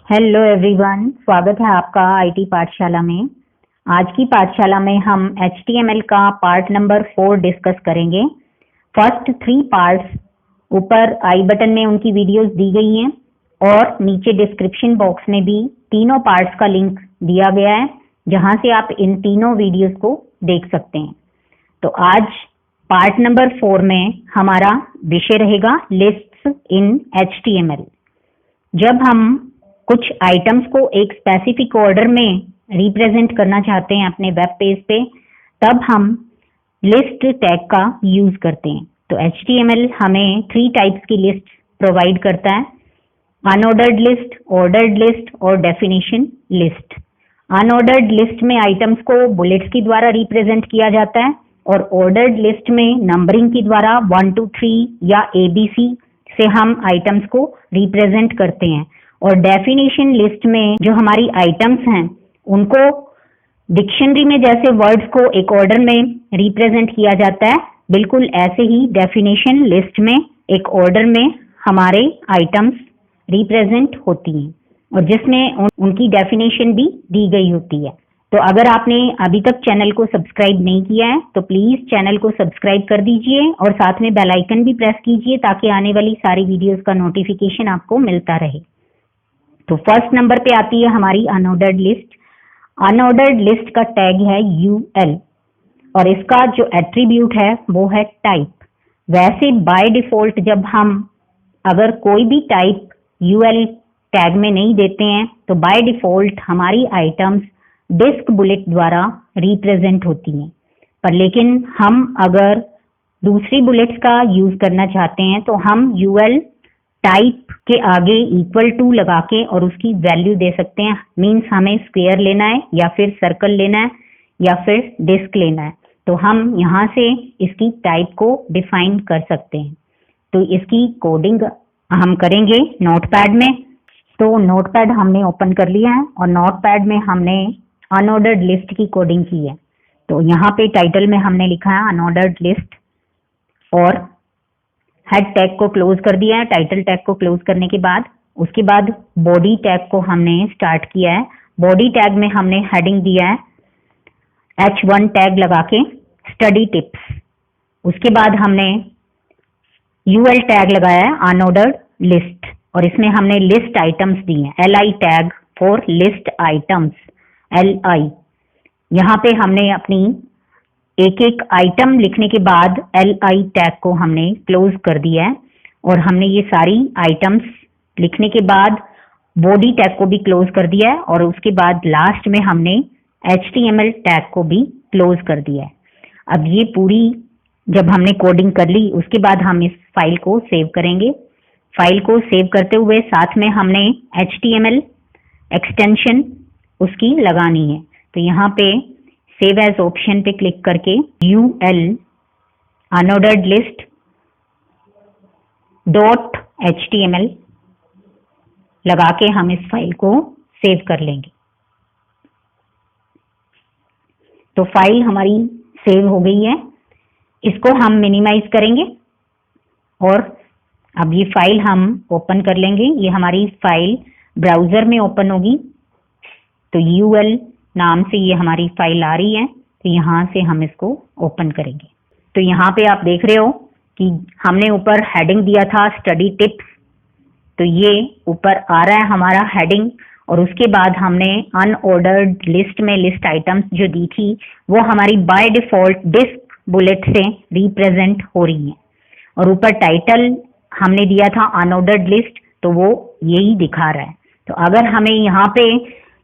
Hello everyone, स्वागत है आपका आईटी पाठशाला में। आज की पाठशाला में हम HTML का पार्ट नंबर 4 डिस्कस करेंगे। फर्स्ट 3 पार्ट्स ऊपर आई बटन में उनकी वीडियोस दी गई हैं और नीचे डिस्क्रिप्शन बॉक्स में भी तीनों पार्ट्स का लिंक दिया गया है, जहां से आप इन तीनों वीडियोस को देख सकते हैं। तो आज पार्ट नंबर 4 में हमारा विषय रहेगा लिस्ट्स इन HTML। जब हम कुछ आइटम्स को एक स्पेसिफिक ऑर्डर में रिप्रेजेंट करना चाहते हैं अपने वेब पेज पे, तब हम लिस्ट टैग का यूज करते हैं। तो HTML हमें 3 टाइप्स की लिस्ट प्रोवाइड करता है: अनऑर्डर्ड लिस्ट, ऑर्डर्ड लिस्ट और डेफिनेशन लिस्ट। अनऑर्डर्ड लिस्ट में आइटम्स को बुलेट्स के द्वारा रिप्रेजेंट किया जाता है और ऑर्डर्ड लिस्ट में नंबरिंग के द्वारा 1 2 3 या ABC से हम आइटम्स को रिप्रेजेंट करते हैं। और डेफिनेशन लिस्ट में जो हमारी आइटम्स हैं उनको डिक्शनरी में जैसे वर्ड्स को एक ऑर्डर में रिप्रेजेंट किया जाता है, बिल्कुल ऐसे ही डेफिनेशन लिस्ट में एक ऑर्डर में हमारे आइटम्स रिप्रेजेंट होती हैं और जिसमें उनकी डेफिनेशन भी दी गई होती है। तो अगर आपने अभी तक चैनल को सब्सक्राइब नहीं किया है तो प्लीज चैनल को सब्सक्राइब कर दीजिए और साथ में बेल आइकन भी प्रेस कीजिए ताकि आने वाली सारी वीडियोस का नोटिफिकेशन आपको मिलता रहे। तो फर्स्ट नंबर पे आती है हमारी अनऑर्डर्ड लिस्ट। अनऑर्डर्ड लिस्ट का टैग है UL और इसका जो एट्रीब्यूट है वो है टाइप। वैसे बाय डिफॉल्ट जब हम अगर कोई भी टाइप UL टैग में नहीं देते हैं तो बाय डिफॉल्ट हमारी आइटम्स डिस्क बुलेट द्वारा रिप्रेजेंट होती हैं। पर लेकिन हम अगर दूसरी बुलेट्स का यूज करना चाहते हैं तो हम UL टाइप के आगे इक्वल टू लगा के और उसकी वैल्यू दे सकते हैं। मीन्स हमें स्क्वायर लेना है या फिर सर्कल लेना है या फिर डिस्क लेना है, तो हम यहाँ से इसकी टाइप को डिफाइन कर सकते हैं। तो इसकी कोडिंग हम करेंगे नोटपैड में। तो नोटपैड हमने ओपन कर लिया है और नोटपैड में हमने अनऑर्डर्ड लिस्ट की कोडिंग की है। तो यहाँ पे टाइटल में हमने लिखा है अनऑर्डर्ड लिस्ट और हेड टैग को क्लोज कर दिया है। टाइटल टैग को क्लोज करने के बाद उसके बाद बॉडी टैग को हमने स्टार्ट किया है। बॉडी टैग में हमने हेडिंग दिया है H1 टैग लगा के स्टडी टिप्स। उसके बाद हमने UL टैग लगाया है अनऑर्डर्ड लिस्ट और इसमें हमने लिस्ट आइटम्स दी हैं। LI tag for list items, LI। यहाँ पे हमने अपनी एक एक आइटम लिखने के बाद LI टैग को हमने क्लोज कर दिया है और हमने ये सारी आइटम्स लिखने के बाद बॉडी टैग को भी क्लोज कर दिया है और उसके बाद लास्ट में हमने HTML टैग को भी क्लोज कर दिया है। अब ये पूरी जब हमने कोडिंग कर ली उसके बाद हम इस फाइल को सेव करेंगे। फाइल को सेव करते हुए साथ में हमने HTML एक्सटेंशन उसकी लगानी है। तो यहाँ पे सेव एज ऑप्शन पे क्लिक करके UL अनऑर्डर्ड लिस्ट .html लगा के हम इस फाइल को सेव कर लेंगे। तो फाइल हमारी सेव हो गई है। इसको हम मिनिमाइज करेंगे और अब ये फाइल हम ओपन कर लेंगे। ये हमारी फाइल ब्राउजर में ओपन होगी। तो UL नाम से ये हमारी फाइल आ रही है। तो यहाँ से हम इसको ओपन करेंगे। तो यहाँ पे आप देख रहे हो कि हमने ऊपर हेडिंग दिया था स्टडी टिप्स, तो ये ऊपर आ रहा है हमारा हेडिंग और उसके बाद हमने अनऑर्डर्ड लिस्ट में लिस्ट आइटम्स जो दी थी वो हमारी बाय डिफॉल्ट डिस्क बुलेट से रिप्रेजेंट हो रही हैं और ऊपर टाइटल हमने दिया था अनऑर्डर्ड लिस्ट, तो वो यही दिखा रहा है। तो अगर हमें यहाँ पे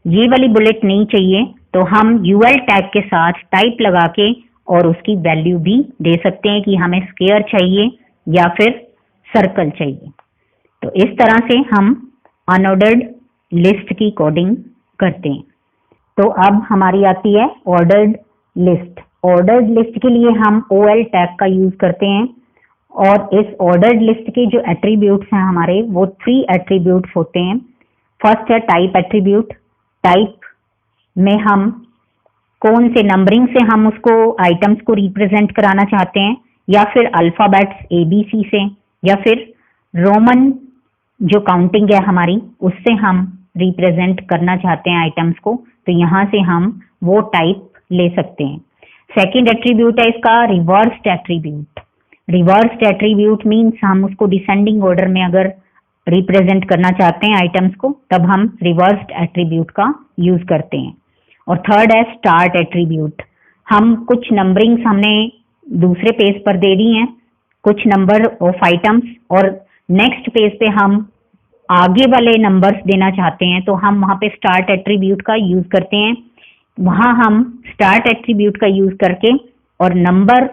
ये वाली बुलेट नहीं चाहिए तो हम UL टैग के साथ टाइप लगा के और उसकी वैल्यू भी दे सकते हैं कि हमें स्क्वायर चाहिए या फिर सर्कल चाहिए। तो इस तरह से हम अनऑर्डर्ड लिस्ट की कोडिंग करते हैं। तो अब हमारी आती है ऑर्डर्ड लिस्ट। ऑर्डर्ड लिस्ट के लिए हम OL टैग का यूज करते हैं और इस ऑर्डर्ड लिस्ट के जो एट्रीब्यूट्स हैं हमारे वो 3 एट्रीब्यूट्स होते हैं। फर्स्ट है टाइप एट्रीब्यूट। टाइप में हम कौन से नंबरिंग से हम उसको आइटम्स को रिप्रेजेंट कराना चाहते हैं या फिर अल्फाबेट्स ABC से या फिर रोमन जो काउंटिंग है हमारी उससे हम रिप्रेजेंट करना चाहते हैं आइटम्स को, तो यहाँ से हम वो टाइप ले सकते हैं। सेकंड एट्रीब्यूट है इसका reversed attribute. Reversed attribute means हम उसको डिसेंडिंग ऑर्डर में अगर रिप्रेजेंट करना चाहते हैं आइटम्स को, तब हम रिवर्स्ड एट्रीब्यूट का यूज करते हैं। और थर्ड है स्टार्ट एट्रीब्यूट। हम कुछ नंबरिंग्स हमने दूसरे पेज पर दे दी हैं, कुछ नंबर ऑफ आइटम्स, और नेक्स्ट पेज पे हम आगे वाले नंबर्स देना चाहते हैं, तो हम वहाँ पे स्टार्ट एट्रीब्यूट का यूज करते हैं। वहाँ हम स्टार्ट एट्रीब्यूट का यूज करके और नंबर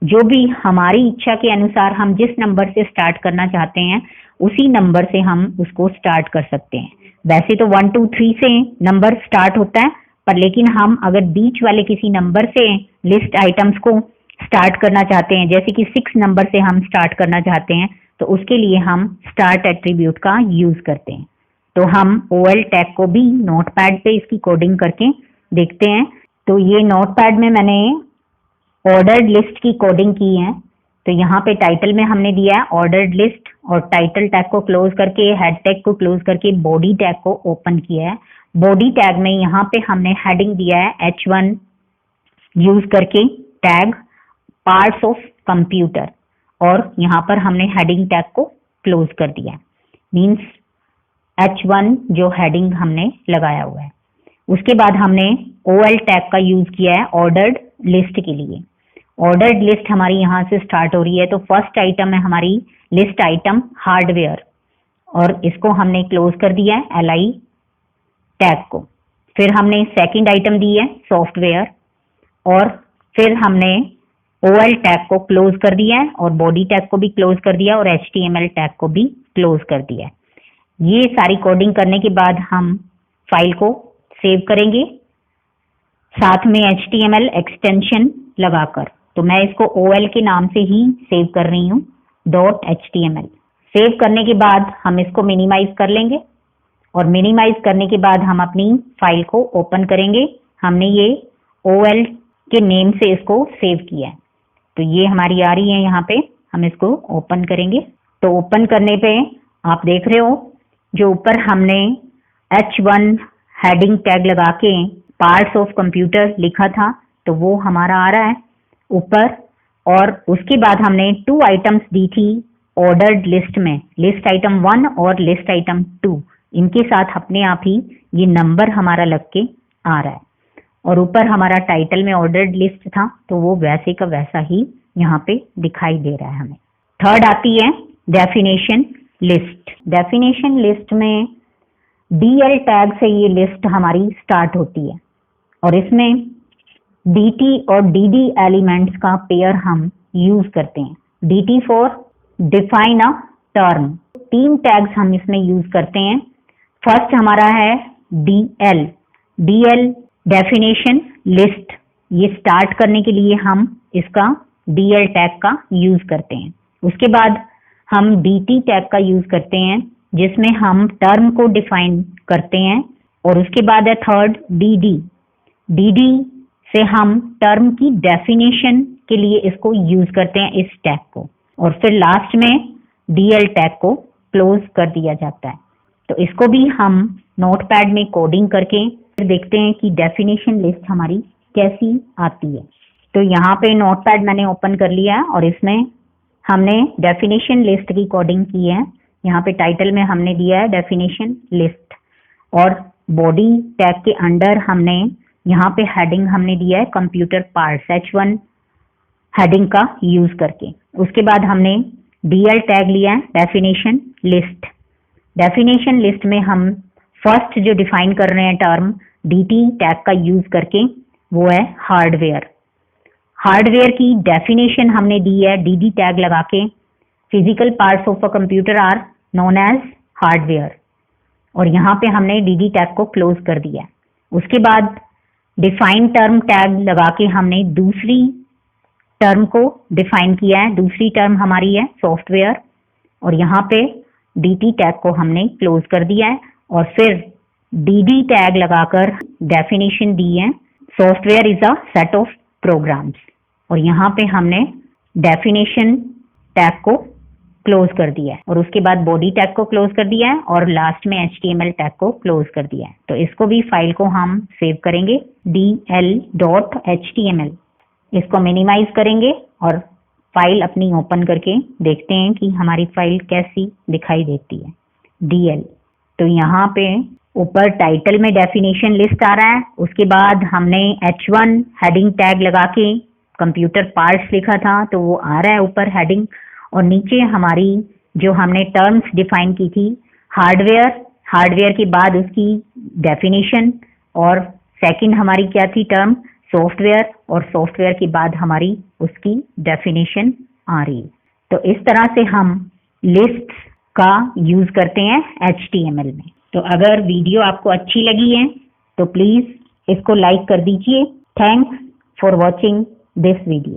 जो भी हमारी इच्छा के अनुसार हम जिस नंबर से स्टार्ट करना चाहते हैं उसी नंबर से हम उसको स्टार्ट कर सकते हैं। वैसे तो 1 2 3 से नंबर स्टार्ट होता है, पर लेकिन हम अगर बीच वाले किसी नंबर से लिस्ट आइटम्स को स्टार्ट करना चाहते हैं, जैसे कि 6 नंबर से हम स्टार्ट करना चाहते हैं, तो उसके लिए हम स्टार्ट एट्रीब्यूट का यूज करते हैं। तो हम OL टैग को भी नोटपैड पे इसकी कोडिंग करके देखते हैं। तो ये नोटपैड में मैंने ऑर्डर्ड लिस्ट की कोडिंग की है। तो यहाँ पे टाइटल में हमने दिया है ऑर्डर्ड लिस्ट, और टाइटल टैग को क्लोज करके, हेड टैग को क्लोज करके बॉडी टैग को ओपन किया है। बॉडी टैग में यहाँ पे हमने हेडिंग दिया है H1 यूज करके टैग पार्ट्स ऑफ कंप्यूटर, और यहाँ पर हमने हेडिंग टैग को क्लोज कर दिया है, मीन्स H1 जो हेडिंग हमने लगाया हुआ है। उसके बाद हमने OL टैग का यूज किया है ऑर्डर्ड लिस्ट के लिए। ऑर्डर्ड लिस्ट हमारी यहाँ से स्टार्ट हो रही है, तो फर्स्ट आइटम है हमारी लिस्ट आइटम हार्डवेयर, और इसको हमने क्लोज कर दिया है LI टैग को। फिर हमने सेकंड आइटम दी है सॉफ्टवेयर, और फिर हमने OL टैग को क्लोज कर दिया है, और बॉडी टैग को भी क्लोज कर दिया, और HTML टैग को भी क्लोज कर दिया है। ये सारी कोडिंग करने के बाद हम फाइल को सेव करेंगे, साथ में HTML एक्सटेंशन लगाकर। तो मैं इसको OL के नाम से ही सेव कर रही हूँ, .html। सेव करने के बाद हम इसको मिनिमाइज कर लेंगे, और मिनिमाइज करने के बाद हम अपनी फाइल को ओपन करेंगे। हमने ये OL के नेम से इसको सेव किया है, तो ये हमारी आ रही है यहाँ पे। हम इसको ओपन करेंगे, तो ओपन करने पे आप देख रहे हो जो ऊपर हमने H1 हेडिंग टैग लगा के पार्ट्स ऑफ कंप्यूटर लिखा था, तो वो हमारा आ रहा है ऊपर। और उसके बाद हमने 2 आइटम्स दी थी ऑर्डर्ड लिस्ट में, लिस्ट आइटम 1 और लिस्ट आइटम 2, इनके साथ अपने आप ही ये नंबर हमारा लग के आ रहा है। और ऊपर हमारा टाइटल में ऑर्डर्ड लिस्ट था, तो वो वैसे का वैसा ही यहाँ पे दिखाई दे रहा है हमें। थर्ड आती है डेफिनेशन लिस्ट। डेफिनेशन लिस्ट में DL टैग से ये लिस्ट हमारी स्टार्ट होती है, और इसमें DT और DD एलिमेंट्स का पेयर हम यूज करते हैं। DT for define a term. 3 tags हम इसमें यूज करते हैं। फर्स्ट हमारा है DL डेफिनेशन लिस्ट। ये स्टार्ट करने के लिए हम इसका DL टैग का यूज करते हैं। उसके बाद हम DT टैग का यूज करते हैं, जिसमें हम टर्म को डिफाइन करते हैं। और उसके बाद है थर्ड DD से हम टर्म की डेफिनेशन के लिए इसको यूज करते हैं, इस टैग को। और फिर लास्ट में DL टैग को क्लोज कर दिया जाता है। तो इसको भी हम नोटपैड में कोडिंग करके फिर देखते हैं कि डेफिनेशन लिस्ट हमारी कैसी आती है। तो यहाँ पे नोटपैड मैंने ओपन कर लिया है, और इसमें हमने डेफिनेशन लिस्ट की कोडिंग की है। यहाँ पे टाइटल में हमने दिया है डेफिनेशन लिस्ट, और बॉडी टैग के अंडर हमने यहाँ पे हेडिंग हमने दिया है कंप्यूटर पार्ट्स H1 हेडिंग का यूज करके। उसके बाद हमने DL टैग लिया है डेफिनेशन लिस्ट। डेफिनेशन लिस्ट में हम फर्स्ट जो डिफाइन कर रहे हैं टर्म DT टैग का यूज करके, वो है हार्डवेयर। हार्डवेयर की डेफिनेशन हमने दी है DD टैग लगा के। Physical parts of a computer are known as hardware, और यहाँ पे हमने DD टैग को क्लोज कर दिया है। उसके बाद डिफाइन टर्म टैग लगा के हमने दूसरी टर्म को डिफाइन किया है। दूसरी टर्म हमारी है सॉफ्टवेयर, और यहाँ पे DT टैग को हमने क्लोज कर दिया है, और फिर DD टैग लगाकर डेफिनेशन दी है software is a set of programs, और यहाँ पे हमने डेफिनेशन टैग को क्लोज कर दिया है और उसके बाद बॉडी टैग को क्लोज कर दिया है और लास्ट में HTML टैग को क्लोज कर दिया है। तो इसको भी फाइल को हम सेव करेंगे dl.html। इसको मिनिमाइज करेंगे और फाइल अपनी ओपन करके देखते हैं कि हमारी फाइल कैसी दिखाई देती है। dl, तो यहाँ पे ऊपर टाइटल में डेफिनेशन लिस्ट आ रहा है, उसके बाद हमने H1 हेडिंग टैग लगा के कंप्यूटर पार्ट्स लिखा था तो वो आ रहा है ऊपर हेडिंग, और नीचे हमारी जो हमने टर्म्स डिफाइन की थी हार्डवेयर के बाद उसकी डेफिनेशन, और सेकंड हमारी क्या थी टर्म सॉफ्टवेयर, और सॉफ्टवेयर के बाद हमारी उसकी डेफिनेशन आ रही। तो इस तरह से हम लिस्ट्स का यूज करते हैं HTML में। तो अगर वीडियो आपको अच्छी लगी है तो प्लीज इसको लाइक कर दीजिए। Thanks for watching this video.